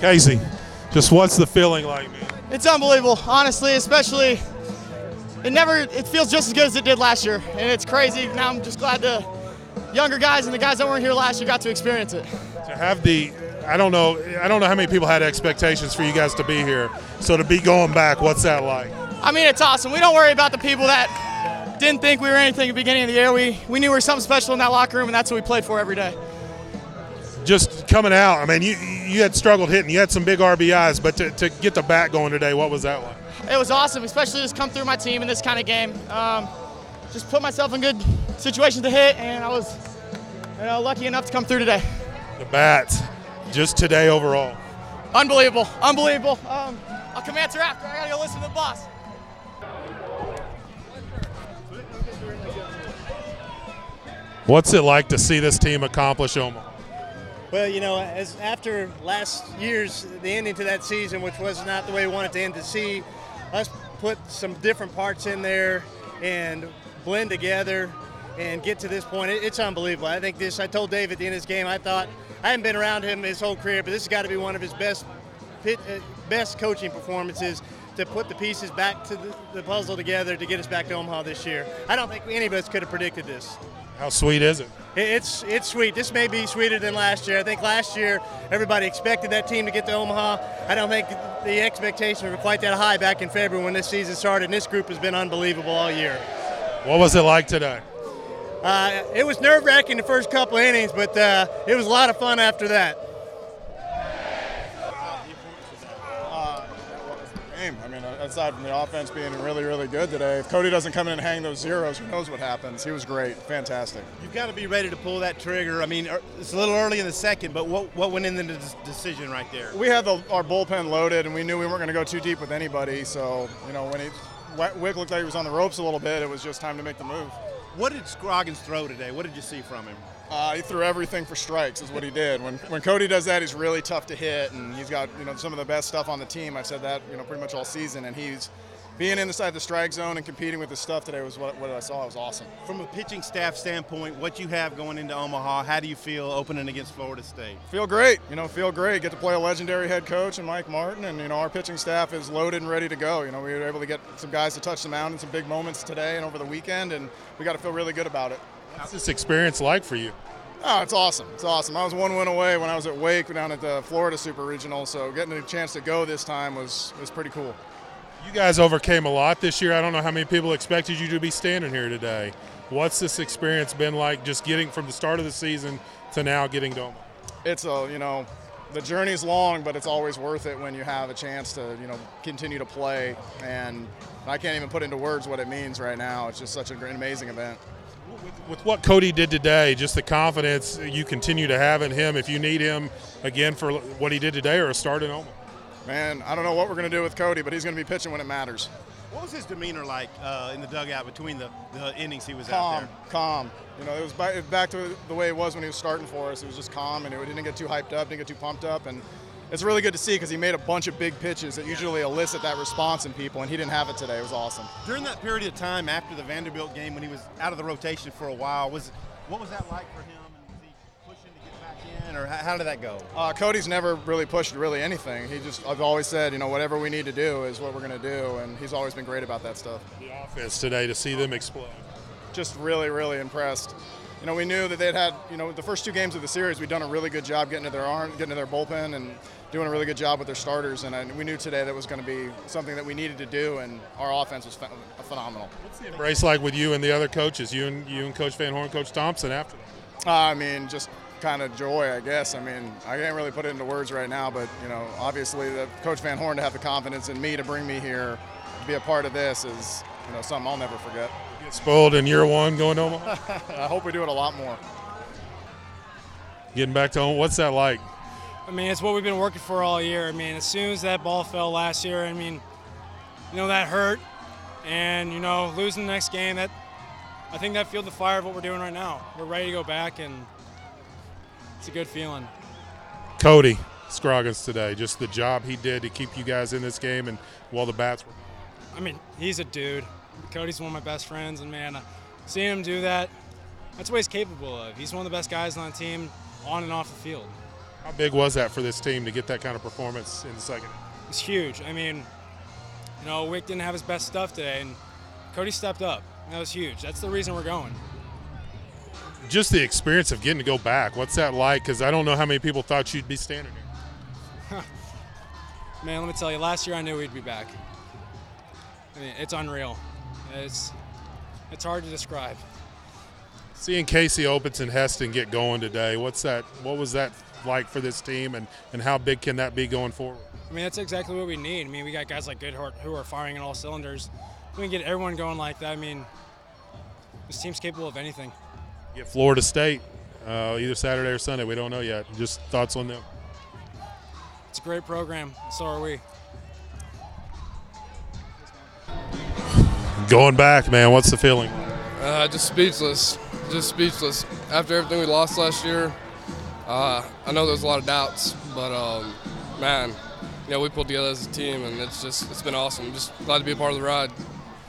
Casey, just what's the feeling like, man? It's unbelievable, honestly, especially it feels just as good as it did last year, and it's crazy. Now I'm just glad the younger guys and the guys that weren't here last year got to experience it. To have I don't know how many people had expectations for you guys to be here. So to be going back, what's that like? I mean, it's awesome. We don't worry about the people that didn't think we were anything at the beginning of the year. We knew we were something special in that locker room, and that's what we played for every day. Just coming out, I mean, you had struggled hitting. You had some big RBIs, but to get the bat going today, what was that like? It was awesome, especially just come through my team in this kind of game. Just put myself in good situations to hit, and I was lucky enough to come through today. The bats, just today overall. Unbelievable, unbelievable. I'll come answer after. I got to go listen to the boss. What's it like to see this team accomplish Omaha? Well, as after last year's, the ending to that season, which was not the way we wanted to end, to see us put some different parts in there and blend together and get to this point, it's unbelievable. I think I told Dave at the end of this game, I hadn't been around him his whole career, but this has got to be one of his best coaching performances, to put the pieces back to the puzzle together to get us back to Omaha this year. I don't think any of us could have predicted this. How sweet is it? It's sweet. This may be sweeter than last year. I think last year everybody expected that team to get to Omaha. I don't think the expectations were quite that high back in February when this season started, and this group has been unbelievable all year. What was it like today? It was nerve-wracking the first couple of innings, but it was a lot of fun after that. I mean, aside from the offense being really, really good today, if Cody doesn't come in and hang those zeros, who knows what happens. He was great. Fantastic. You've got to be ready to pull that trigger. I mean, it's a little early in the second, but what went into the decision right there? We had our bullpen loaded, and we knew we weren't going to go too deep with anybody. So, when Wick looked like he was on the ropes a little bit, it was just time to make the move. What did Scroggins throw today? What did you see from him? He threw everything for strikes is what he did. When Cody does that, he's really tough to hit, and he's got some of the best stuff on the team. I've said that pretty much all season, and he's being inside the strike zone and competing with his stuff today was what I saw. It was awesome. From a pitching staff standpoint, what you have going into Omaha, how do you feel opening against Florida State? Feel great. Feel great. Get to play a legendary head coach and Mike Martin, and our pitching staff is loaded and ready to go. We were able to get some guys to touch the mound in some big moments today and over the weekend, and we got to feel really good about it. What's this experience like for you? Oh, it's awesome. It's awesome. I was one win away when I was at Wake down at the Florida Super Regional, so getting a chance to go this time was pretty cool. You guys overcame a lot this year. I don't know how many people expected you to be standing here today. What's this experience been like, just getting from the start of the season to now getting to Omaha? It's the journey's long, but it's always worth it when you have a chance to, continue to play. And I can't even put into words what it means right now. It's just such an amazing event. With what Cody did today, just the confidence you continue to have in him, if you need him again for what he did today or a start in Omaha? Man, I don't know what we're going to do with Cody, but he's going to be pitching when it matters. What was his demeanor like in the dugout between the innings he was out there? Calm. It was back to the way it was when he was starting for us. It was just calm, and it didn't get too hyped up, didn't get too pumped up, and it's really good to see because he made a bunch of big pitches that usually elicit that response in people, and he didn't have it today. It was awesome. During that period of time after the Vanderbilt game when he was out of the rotation for a while, what was that like for him? And was he pushing to get back in, or how did that go? Cody's never really pushed really anything. I've always said, whatever we need to do is what we're going to do, and he's always been great about that stuff. The offense today, to see them explode. Just really, really impressed. We knew that they'd had, the first two games of the series, we'd done a really good job getting to their arm, getting to their bullpen, and doing a really good job with their starters. And we knew today that was going to be something that we needed to do, and our offense was phenomenal. What's the embrace like with you and the other coaches, you and Coach Van Horn, Coach Thompson after that? Just kind of joy, I guess. I can't really put it into words right now, but, obviously Coach Van Horn to have the confidence in me to bring me here to be a part of this is, something I'll never forget. Get spoiled in year one going to Omaha? I hope we do it a lot more. Getting back to Omaha, what's that like? It's what we've been working for all year. As soon as that ball fell last year, that hurt. And, losing the next game, I think that fueled the fire of what we're doing right now. We're ready to go back, and it's a good feeling. Cody Scroggins today, just the job he did to keep you guys in this game and while the bats were. He's a dude. Cody's one of my best friends, and seeing him do that, that's what he's capable of. He's one of the best guys on the team, on and off the field. How big was that for this team to get that kind of performance in the second? It's huge. I mean, Wick didn't have his best stuff today, and Cody stepped up. That was huge. That's the reason we're going. Just the experience of getting to go back. What's that like? Because I don't know how many people thought you'd be standing here. Man, let me tell you, last year I knew we'd be back. I mean, it's unreal. It's hard to describe. Seeing Casey Opitz and Heston get going today, what was that like for this team, and how big can that be going forward? I mean, that's exactly what we need. I mean, we got guys like Goodhart who are firing on all cylinders. We can get everyone going like that. I mean, this team's capable of anything. Get Florida State either Saturday or Sunday. We don't know yet. Just thoughts on them. It's a great program. So are we. Going back, man, what's the feeling? Just speechless. Just speechless. After everything we lost last year, I know there's a lot of doubts, but man, we pulled together as a team, and it's been awesome. Just glad to be a part of the ride.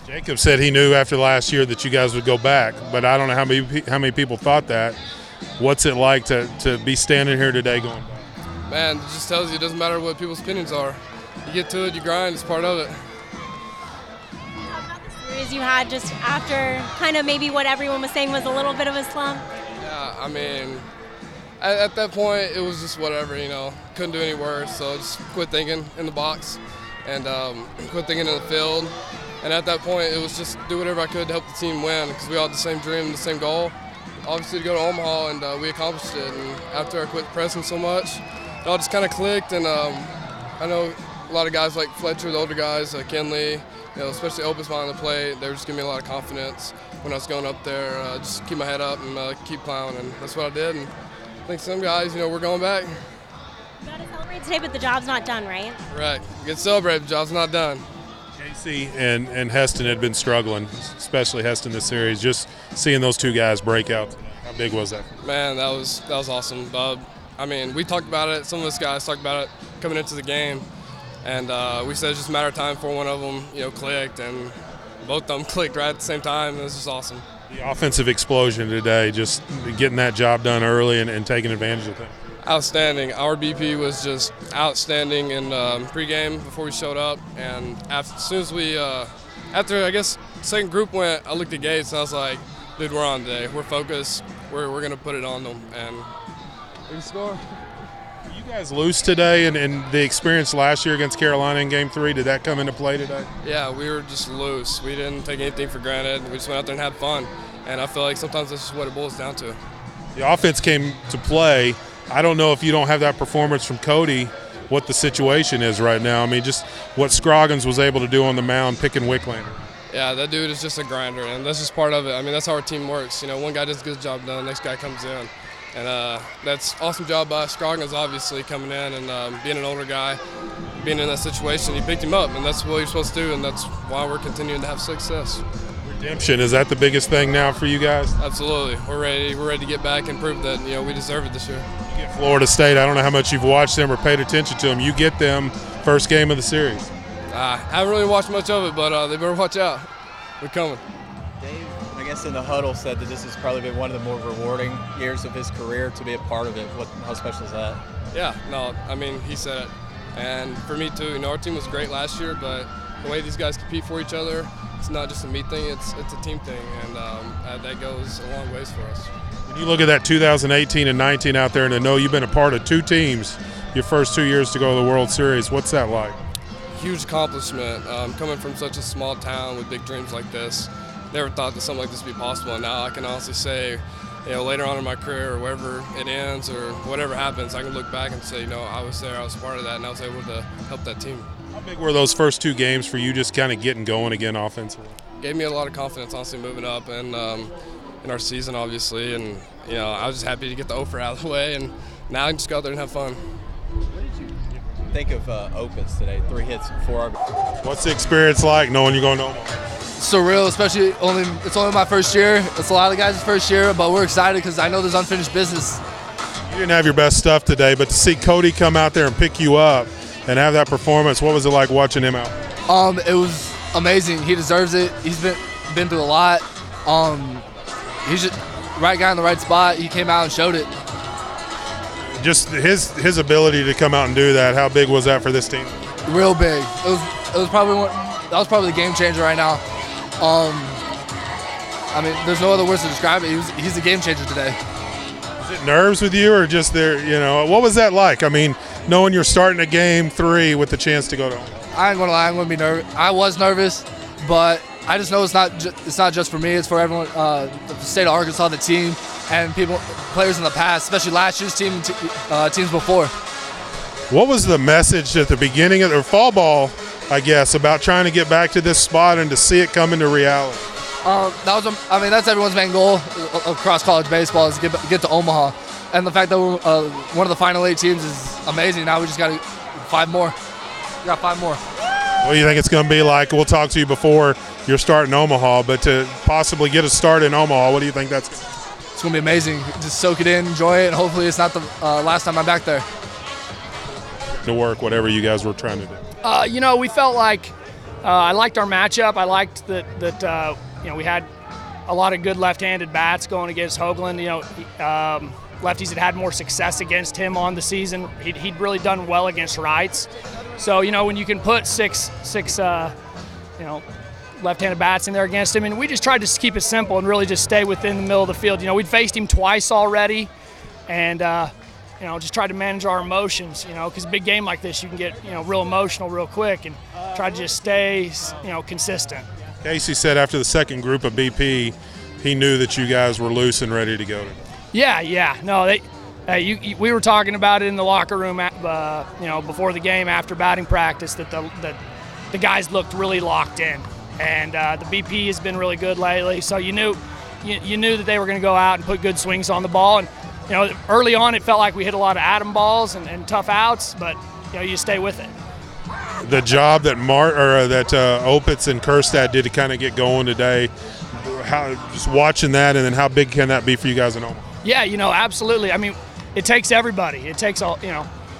Jacob said he knew after last year that you guys would go back, but I don't know how many people thought that. What's it like to be standing here today going back? Man, it just tells you it doesn't matter what people's opinions are. You get to it, you grind, it's part of it. You had just after kind of maybe what everyone was saying was a little bit of a slump? Yeah, I mean, at that point, it was just whatever, couldn't do any worse, so just quit thinking in the box and quit thinking in the field. And at that point, it was just do whatever I could to help the team win, because we all had the same dream, the same goal, obviously to go to Omaha, and we accomplished it. And after I quit pressing so much, it all just kind of clicked, and I know a lot of guys like Fletcher, the older guys, Kenley, especially Opus behind the plate, they were just giving me a lot of confidence when I was going up there. Just keep my head up and keep plowing, and that's what I did. And I think some guys, we're going back. You got to celebrate today, but the job's not done, right? Right. You get to celebrate, the job's not done. Casey and Heston had been struggling, especially Heston this series. Just seeing those two guys break out, how big was that? Man, that was awesome. I mean, we talked about it. Some of us guys talked about it coming into the game. And we said it's just a matter of time before one of them, clicked, and both of them clicked right at the same time. It was just awesome. The offensive explosion today, just getting that job done early and taking advantage of that. Outstanding. Our BP was just outstanding in pregame before we showed up, and as soon as we, after I guess second group went, I looked at Gates and I was like, dude, we're on today. We're focused. We're gonna put it on them, and we can score. You guys loose today, and the experience last year against Carolina in Game 3, did that come into play today? Yeah, we were just loose. We didn't take anything for granted. We just went out there and had fun, and I feel like sometimes that's just what it boils down to. The offense came to play. I don't know if you don't have that performance from Cody, what the situation is right now. I mean, just what Scroggins was able to do on the mound picking Wicklander. Yeah, that dude is just a grinder, and that's just part of it. I mean, that's how our team works. One guy does a good job done, the next guy comes in. And that's an awesome job by Scroggins, obviously, coming in and being an older guy, being in that situation. He picked him up, and that's what you're supposed to do, and that's why we're continuing to have success. Redemption, is that the biggest thing now for you guys? Absolutely. We're ready to get back and prove that we deserve it this year. You get Florida State. I don't know how much you've watched them or paid attention to them. You get them first game of the series. I haven't really watched much of it, but they better watch out. We're coming. Dave, I guess in the huddle, said that this has probably been one of the more rewarding years of his career to be a part of it. How special is that? Yeah, no, I mean, he said it. And for me too, our team was great last year, but the way these guys compete for each other, it's not just a me thing, it's a team thing, and that goes a long ways for us. When you look at that 2018 and 19 out there, and to know you've been a part of two teams your first 2 years to go to the World Series, what's that like? Huge accomplishment. Coming from such a small town with big dreams like this, never thought that something like this would be possible. And now I can honestly say, later on in my career, or wherever it ends or whatever happens, I can look back and say, I was there, I was part of that, and I was able to help that team. How big were those first two games for you, just kind of getting going again offensively? Gave me a lot of confidence, honestly, moving up and in our season, obviously. And I was just happy to get the offer out of the way, and now I can just go out there and have fun. What did you think of Opitz today? 3 hits, 4 RBIs. What's the experience like knowing you're going to Omaha? Surreal, especially it's only my first year. It's a lot of guys' first year, but we're excited because I know there's unfinished business. You didn't have your best stuff today, but to see Cody come out there and pick you up and have that performance, what was it like watching him out? It was amazing. He deserves it. He's been through a lot. He's just right guy in the right spot. He came out and showed it. just his ability to come out and do that, how big was that for this team? Real big. It was probably that was probably the game changer right now. I mean, there's no other words to describe it. He's the game changer today. Is it nerves with you, or just there? You know, what was that like? I mean, knowing you're starting a game 3 with the chance to go to home. I ain't gonna lie, I'm gonna be nervous. I was nervous, but I just know it's not just for me. It's for everyone. The state of Arkansas, the team, and players in the past, especially last year's team, teams before. What was the message at the beginning of the fall ball, I guess, about trying to get back to this spot and to see it come into reality? That's everyone's main goal across college baseball is get to Omaha, and the fact that we're one of the final 8 teams is amazing. Now we just got 5 more. We got 5 more. What do you think it's going to be like? We'll talk to you before you're starting Omaha, but to possibly get a start in Omaha, what do you think that's going to be? It's going to be amazing. Just soak it in, enjoy it, and hopefully it's not the last time I'm back there. To work, whatever you guys were trying to do. We felt like I liked our matchup. I liked that we had a lot of good left-handed bats going against Hoagland. Lefties had more success against him on the season. He'd really done well against rights. So, when you can put six left-handed bats in there against him, and we just tried to keep it simple and really just stay within the middle of the field. We'd faced him twice already, and just tried to manage our emotions. Because a big game like this, you can get real emotional real quick, and try to just stay consistent. Casey said after the second group of BP, he knew that you guys were loose and ready to go. Yeah. No, we were talking about it in the locker room, before the game after batting practice, that the guys looked really locked in, and the BP has been really good lately. So you knew that they were going to go out and put good swings on the ball, and early on it felt like we hit a lot of atom balls and tough outs, but you stay with it. The job that Opitz and Kerstad did to kind of get going today, just watching that, and then how big can that be for you guys in Omaha? Yeah, absolutely. I mean, it takes everybody. It takes a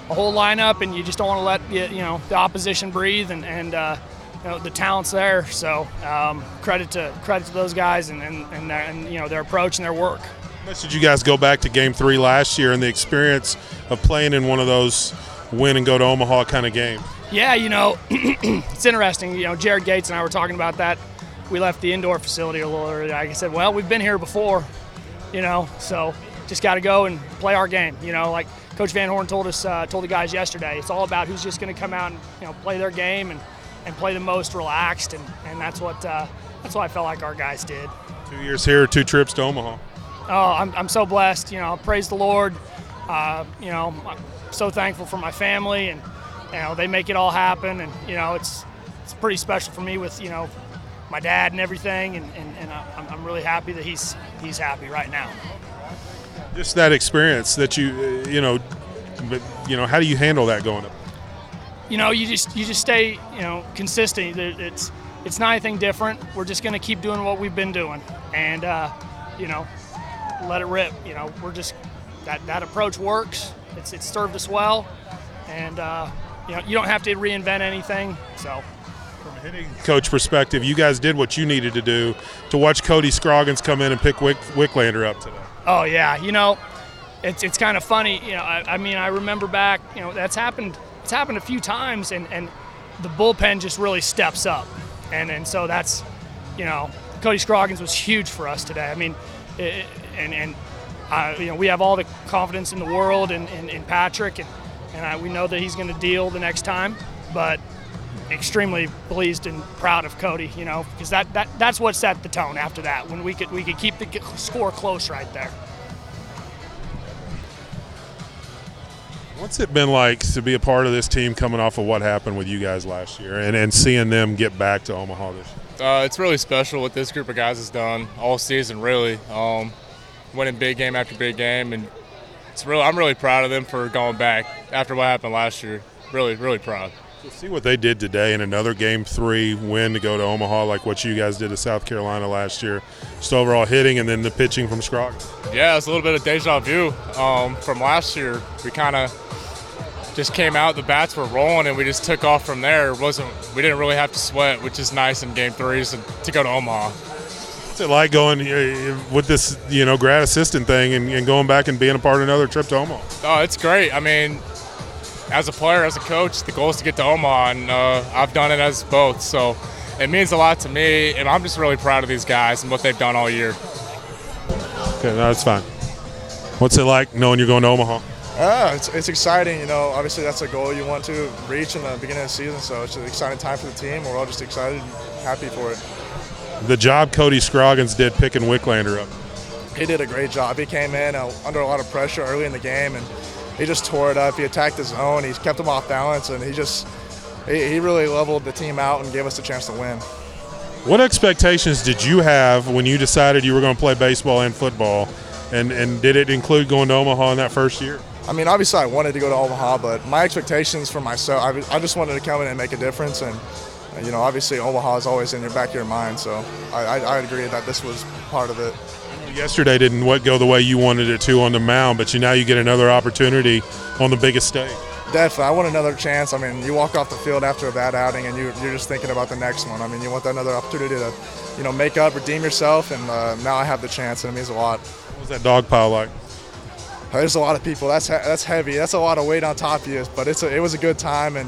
whole lineup, and you just don't want to let the opposition breathe, and the talent's there. So credit to those guys and their approach and their work. How much did you guys go back to Game 3 last year and the experience of playing in one of those win and go to Omaha kind of games? Yeah, it's interesting. Jared Gates and I were talking about that. We left the indoor facility a little earlier. Like I said, well, we've been here before, so just got to go and play our game. Like Coach Van Horn told the guys yesterday, it's all about who's just going to come out and play their game and play the most relaxed, and that's what I felt like our guys did. 2 years here, 2 trips to Omaha. Oh, I'm so blessed. Praise the Lord. I'm so thankful for my family, and they make it all happen, and it's pretty special for me with my dad and everything, and I'm really happy that he's happy right now. Just that experience that how do you handle that going up? You just stay consistent. It's not anything different. We're just going to keep doing what we've been doing, and let it rip. We're just that approach works. It's served us well, and you don't have to reinvent anything. So, from a hitting coach perspective, you guys did what you needed to do to watch Cody Scroggins come in and pick Wicklander up today. Oh yeah, it's kind of funny. I remember back. That's happened. It's happened a few times, and the bullpen just really steps up, and so that's Cody Scroggins was huge for us today. I mean, we have all the confidence in the world in Patrick, and we know that he's going to deal the next time, but extremely pleased and proud of Cody, because that's what set the tone after that, when we could keep the score close right there. What's it been like to be a part of this team coming off of what happened with you guys last year and seeing them get back to Omaha this year? It's really special what this group of guys has done all season, really. Winning big game after big game, and I'm really proud of them for going back after what happened last year. Really, really proud. To see what they did today in another Game 3 win to go to Omaha, like what you guys did to South Carolina last year, just overall hitting and then the pitching from Scroggins. Yeah, it's a little bit of deja vu from last year. We kind of just came out, the bats were rolling, and we just took off from there. We didn't really have to sweat, which is nice in Game 3s to go to Omaha. What's it like going with this, grad assistant thing and going back and being a part of another trip to Omaha? Oh, it's great. I mean, as a player, as a coach, the goal is to get to Omaha, and I've done it as both. So it means a lot to me, and I'm just really proud of these guys and what they've done all year. Okay, no, that's fine. What's it like knowing you're going to Omaha? It's exciting. Obviously that's a goal you want to reach in the beginning of the season, so it's an exciting time for the team. We're all just excited and happy for it. The job Cody Scroggins did picking Wicklander up. He did a great job. He came in under a lot of pressure early in the game, and he just tore it up. He attacked his zone. He kept them off balance, and he really leveled the team out and gave us a chance to win. What expectations did you have when you decided you were going to play baseball and football, and did it include going to Omaha in that first year? I mean, obviously I wanted to go to Omaha, but my expectations for myself, I just wanted to come in and make a difference, and obviously Omaha is always in your back of your mind, so I agree that this was part of it. Yesterday didn't go the way you wanted it to on the mound, but now you get another opportunity on the biggest stage. Definitely. I want another chance. I mean, you walk off the field after a bad outing and you're just thinking about the next one. I mean, you want another opportunity to, make up, redeem yourself, and now I have the chance, and it means a lot. What was that dog pile like? There's a lot of people. That's heavy. That's a lot of weight on top of you, but it was a good time and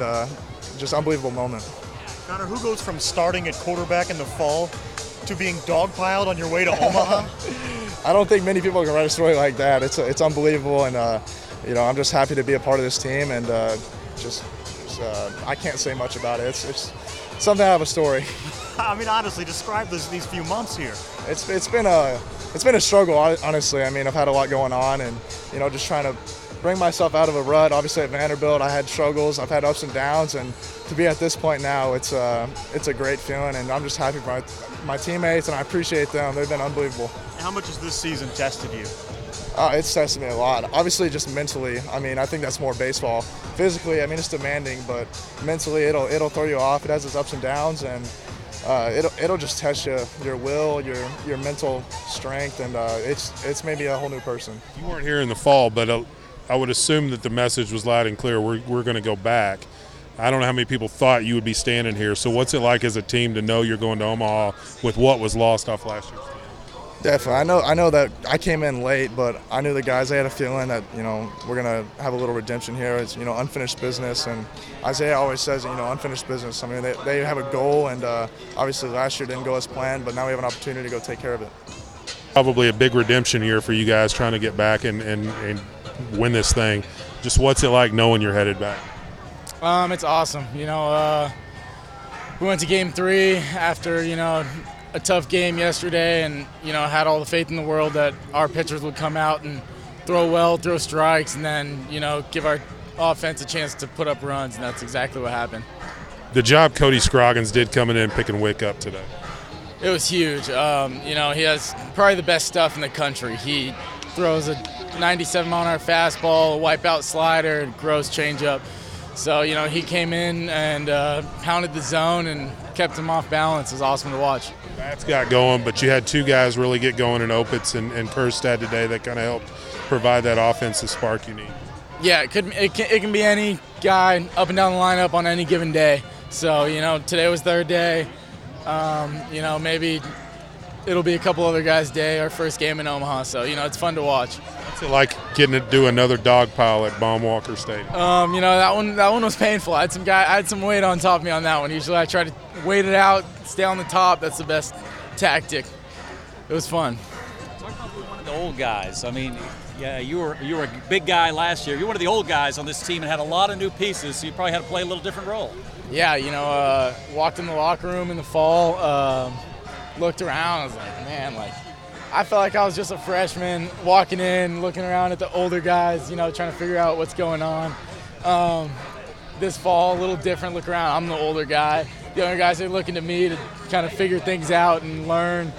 just unbelievable moment. Connor, who goes from starting at quarterback in the fall to being dogpiled on your way to Omaha? I don't think many people can write a story like that. It's unbelievable, and I'm just happy to be a part of this team, and I can't say much about it. It's something out of a story. I mean, honestly, describe these few months here. It's been a struggle, honestly. I mean, I've had a lot going on, and just trying to bring myself out of a rut. Obviously at Vanderbilt, I had struggles. I've had ups and downs, and to be at this point now, it's a great feeling, and I'm just happy for my teammates, and I appreciate them. They've been unbelievable. How much has this season tested you? It's tested me a lot. Obviously, just mentally. I mean, I think that's more baseball. Physically, I mean, it's demanding, but mentally, it'll throw you off. It has its ups and downs, and it'll just test your will, your mental strength, and it's maybe a whole new person. You weren't here in the fall, but I would assume that the message was loud and clear. We're going to go back. I don't know how many people thought you would be standing here. So what's it like as a team to know you're going to Omaha with what was lost off last year's team? Definitely. I know that I came in late, but I knew the guys. They had a feeling that we're gonna have a little redemption here. It's unfinished business, and Isaiah always says unfinished business. I mean they have a goal, and obviously last year didn't go as planned, but now we have an opportunity to go take care of it. Probably a big redemption year for you guys trying to get back and win this thing. Just what's it like knowing you're headed back? It's awesome. We went to Game 3 after a tough game yesterday, and had all the faith in the world that our pitchers would come out and throw well, throw strikes, and then give our offense a chance to put up runs, and that's exactly what happened. The job Cody Scroggins did coming in picking Wick up today. It was huge. He has probably the best stuff in the country. He throws a 97-mile-an-hour fastball, a wipeout slider, and gross changeup. So he came in and pounded the zone and kept him off balance. It was awesome to watch. Bats got going, but you had two guys really get going in Opitz and Kerstad today that kind of helped provide that offensive spark you need. Yeah, it can be any guy up and down the lineup on any given day. So today was their day. Maybe it'll be a couple other guys' day. Our first game in Omaha, so it's fun to watch. What's it like getting to do another dog pile at Baumwalker Stadium? That one was painful. I had some weight on top of me on that one. Usually I try to wait it out, stay on the top. That's the best tactic. It was fun. Talk about one of the old guys. I mean, yeah, you were a big guy last year. You're one of the old guys on this team and had a lot of new pieces, so you probably had to play a little different role. Yeah, walked in the locker room in the fall, looked around. I was like, man, I felt like I was just a freshman walking in, looking around at the older guys, trying to figure out what's going on. This fall, a little different look around. I'm the older guy. The younger guys are looking to me to kind of figure things out and learn,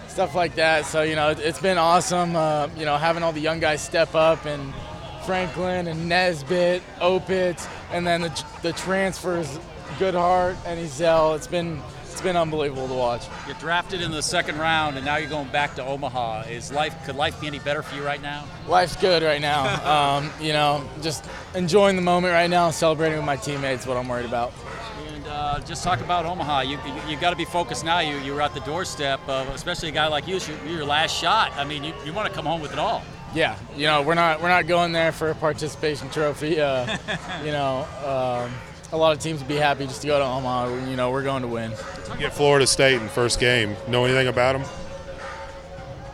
stuff like that. So, it's been awesome, having all the young guys step up, and Franklin and Nesbitt, Opitz, and then the transfers, Goodhart and Ezel. It's been it's been unbelievable to watch. You drafted in the second round, and now you're going back to Omaha. Could life be any better for you right now? Life's good right now. Just enjoying the moment right now, celebrating with my teammates. What I'm worried about. And just talk about Omaha. You got to be focused now. You were at the doorstep, especially a guy like you. Your last shot. I mean, you want to come home with it all. Yeah, we're not going there for a participation trophy. A lot of teams would be happy just to go to Omaha. We're going to win. You get Florida State in first game. Know anything about them?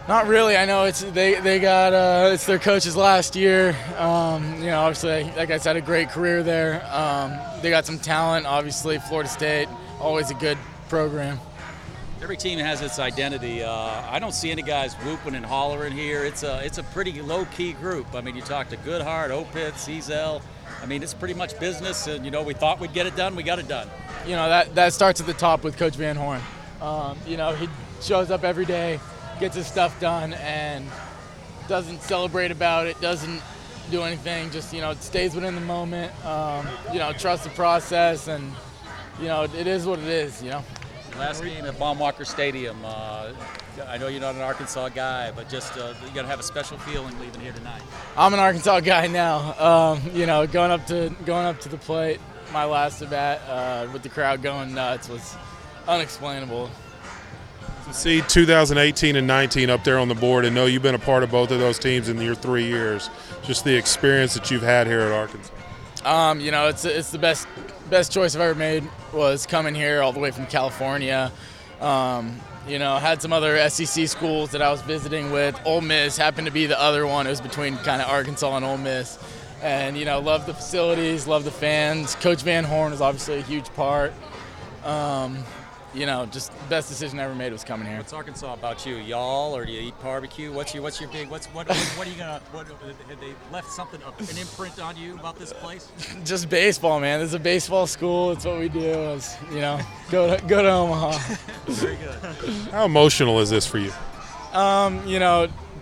Not really. I know it's their coach's last year. Obviously, like I said, a great career there. They got some talent. Obviously, Florida State, always a good program. Every team has its identity. I don't see any guys whooping and hollering here. It's a pretty low-key group. I mean, you talk to Goodhart, Opitz, Ezel. I mean, it's pretty much business, and we thought we'd get it done. We got it done. That starts at the top with Coach Van Horn. He shows up every day, gets his stuff done, and doesn't celebrate about it. Doesn't do anything. Just stays within the moment. Trust the process, and it is what it is. Last game at Baumwalker Stadium. I know you're not an Arkansas guy, but just you got to have a special feeling leaving here tonight. I'm an Arkansas guy now. Going up to the plate, my last at bat with the crowd going nuts was unexplainable. To see 2018 and 19 up there on the board, and know you've been a part of both of those teams in your 3 years. Just the experience that you've had here at Arkansas. It's the best choice I've ever made was coming here all the way from California. Had some other SEC schools that I was visiting with. Ole Miss happened to be the other one. It was between kind of Arkansas and Ole Miss. And, love the facilities, love the fans. Coach Van Horn is obviously a huge part. Just the best decision I ever made was coming here. What's Arkansas about you? Y'all, or do you eat barbecue? What's your big? What are you gonna? Have they left something, an imprint on you about this place? Just baseball, man. This is a baseball school. It's what we do. Go to Omaha. Very good. How emotional is this for you?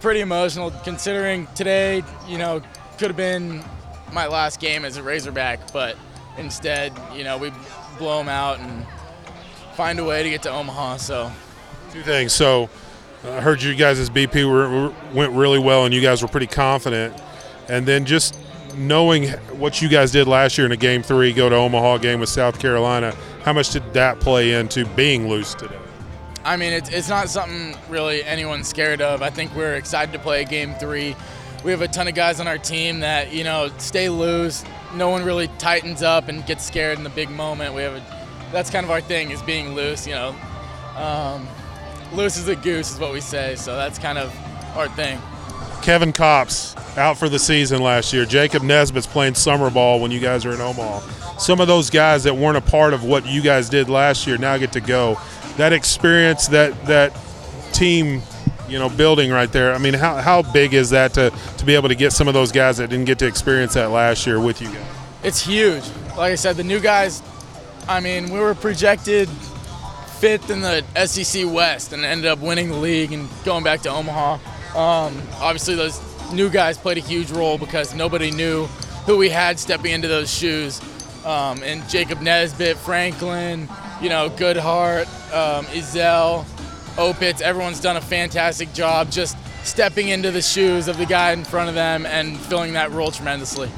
Pretty emotional considering today. Could have been my last game as a Razorback, but instead, we blow them out and find a way to get to Omaha. So, two things. So, I heard you guys as BP went really well, and you guys were pretty confident. And then just knowing what you guys did last year in a Game 3, go to Omaha game with South Carolina, how much did that play into being loose today? I mean, it's not something really anyone's scared of. I think we're excited to play Game 3. We have a ton of guys on our team that, stay loose. No one really tightens up and gets scared in the big moment. That's kind of our thing, is being loose. Loose as a goose is what we say, so that's kind of our thing. Kevin Kopps out for the season last year. Jacob Nesbitt's playing summer ball when you guys are in Omaha. Some of those guys that weren't a part of what you guys did last year now get to go. That experience, that team, building right there. I mean, how big is that to be able to get some of those guys that didn't get to experience that last year with you guys? It's huge. Like I said, the new guys, we were projected 5th in the SEC West and ended up winning the league and going back to Omaha. Obviously, those new guys played a huge role because nobody knew who we had stepping into those shoes. And Jacob Nesbitt, Franklin, Goodhart, Ezel, Opitz, everyone's done a fantastic job just stepping into the shoes of the guy in front of them and filling that role tremendously.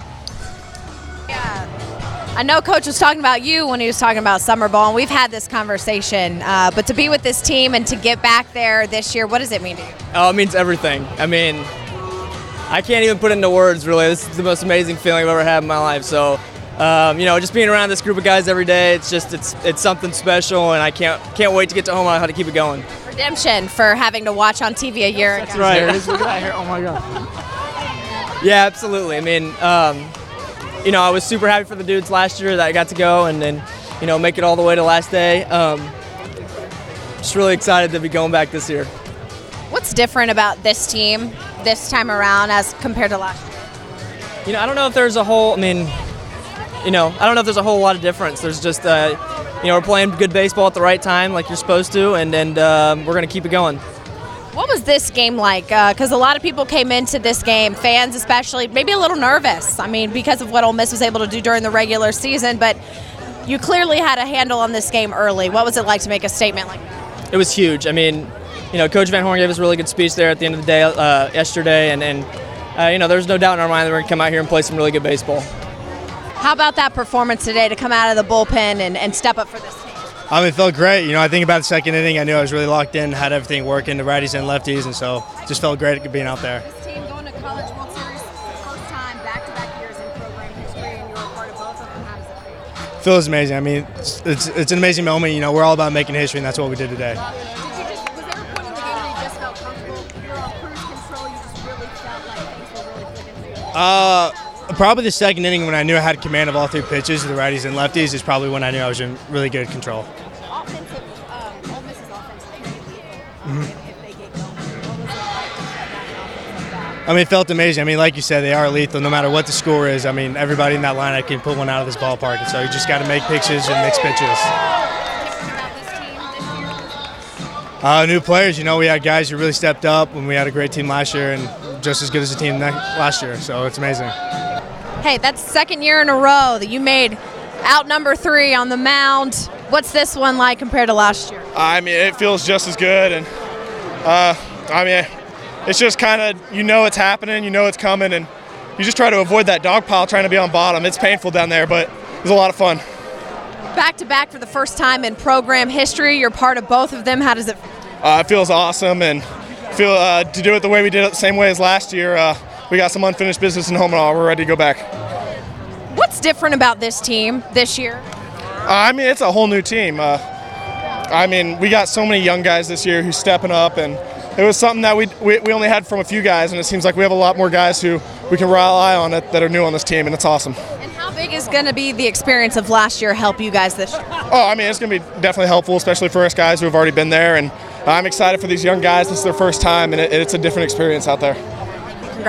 I know Coach was talking about you when he was talking about summer ball, and we've had this conversation. But to be with this team and to get back there this year, what does it mean to you? Oh, it means everything. I can't even put into words, really. This is the most amazing feeling I've ever had in my life. So, just being around this group of guys every day, it's something special, and I can't wait to get to Omaha, how to keep it going. Redemption for having to watch on TV a year ago. That's right. Look at that hair. Oh my God. Yeah, absolutely. I was super happy for the dudes last year that I got to go and then, make it all the way to last day. Just really excited to be going back this year. What's different about this team this time around as compared to last year? I don't know if there's a whole, I don't know if there's a whole lot of difference. There's just, we're playing good baseball at the right time like you're supposed to, and we're going to keep it going. What was this game like? Because a lot of people came into this game, fans especially, maybe a little nervous. Because of what Ole Miss was able to do during the regular season. But you clearly had a handle on this game early. What was it like to make a statement like that? It was huge. I mean, Coach Van Horn gave us a really good speech there at the end of the day yesterday, and there's no doubt in our mind that we're going to come out here and play some really good baseball. How about that performance today to come out of the bullpen and step up for this team? It felt great. I think about the second inning, I knew I was really locked in, had everything working, the righties and lefties, and so just felt great being out there. This team going to College World Series for the first time, back-to-back years in program history, and you're a part of both of them. How does it feel? Feels amazing. It's an amazing moment. We're all about making history, and that's what we did today. Was there a point in the game where you just felt comfortable? You were on cruise control, you just really felt like things were really clicking for you? Probably the second inning when I knew I had command of all three pitches, the righties and lefties, is probably when I knew I was in really good control. Ole Miss's offense is pretty lethal if they get going. What was it like to shut down an offense like that? It felt amazing. Like you said, they are lethal no matter what the score is. Everybody in that lineup can put one out of this ballpark, and so you just got to make pitches and mix pitches. New players, we had guys who really stepped up when we had a great team last year and just as good as the team last year, so it's amazing. Hey, that's second year in a row that you made out number 3 on the mound. What's this one like compared to last year? It feels just as good, and it's just kind of, it's happening, it's coming, and you just try to avoid that dog pile trying to be on bottom. It's painful down there, but it was a lot of fun. Back-to-back for the first time in program history. You're part of both of them. How does it feel? It feels awesome, and to do it the way we did it, the same way as last year. We got some unfinished business in Omaha. We're ready to go back. What's different about this team this year? It's a whole new team. We got so many young guys this year who's stepping up, and it was something that we only had from a few guys, and it seems like we have a lot more guys who we can rely on that are new on this team, and it's awesome. And how big is going to be the experience of last year help you guys this year? It's going to be definitely helpful, especially for us guys who have already been there, and I'm excited for these young guys. This is their first time, and it's a different experience out there.